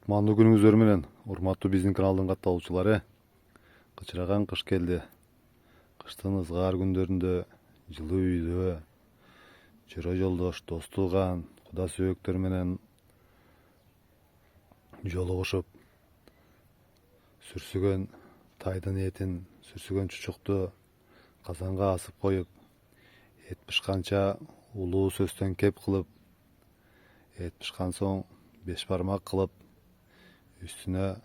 Кутмандуу күнүңүздөр менен, урматтуу биздин каналдын катталуучулары. Кычыраган кыш келди. Кыштын ызгаар күндөрүндө жылуу үйдө чыра жолдош, дос тууган, куда сөөктөр менен жолугушуп, сүрсүгөн тайдын этин, сүрсүгөн чучукту казанга асып коюп, эт бышканча улуу сөстөн кеп кылып, эт бышкан соң беш бармак кылып, үстүнө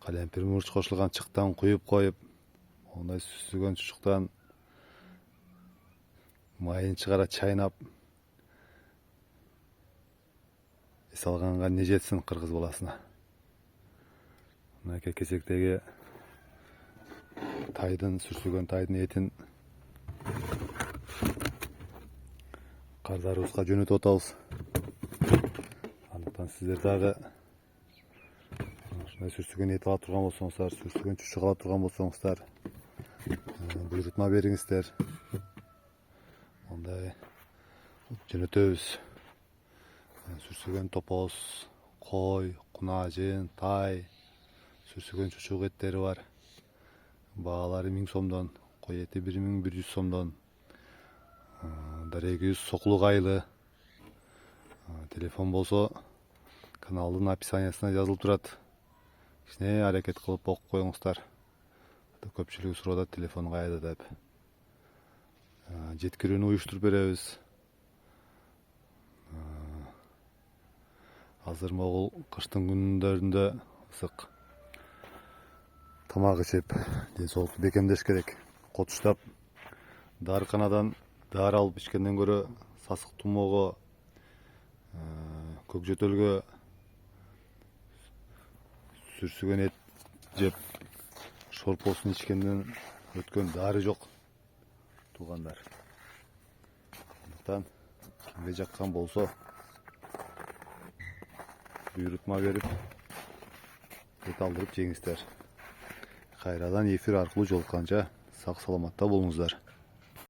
калемпир мурч кошулган чыктан куюп коюп, ондай сүрсүгөн чучуктан майын чыгара чайнап, эс алганга не жетсин кыргыз баласына. Мынакей кезектеги тайдын, сүрсүгөн тайдын этин кардарыбызга жөнөтүп атабыз. Андыктан сиздер дагы сүрсүгөн эт ала турган болсоңуздар, сүрсүгөн чучук ала турган болсоңуздар, буйрутма бериңиздер. Ондай жөнөтөбүз. Сүрсүгөн топоз, кой, кунаажын, тай, сүрсүгөн чучук эттери бар. Баалары 1000 сомдон, кой эти 1100 сомдон. Дарегибиз Сокулук айылы. Телефон болсо каналдын описаниясына жазылып турат. Кичине аракет кылып окуп коюңуздар. Көпчүлүгү сурап атат, телефон кайда деп. Жеткирүүнү уюштуруп беребиз. Азыр могул кыштын күндөрүндө ысык. Тамак ичип, ден соолукту бекемдеш керек. Котуштап, дарыканадан дары алып ичкенден көрө сасык тумоого, көк жөтөлгө сүрсүгөн эт жеп шорпосун ичкенден өткөн дары жок, туугандар. Андыктан кимге жаккан болсо буйрутма берип, эт алдырып жеңиздер. Кайрадан эфир аркылуу жолукканча сак саламатта болуңуздар.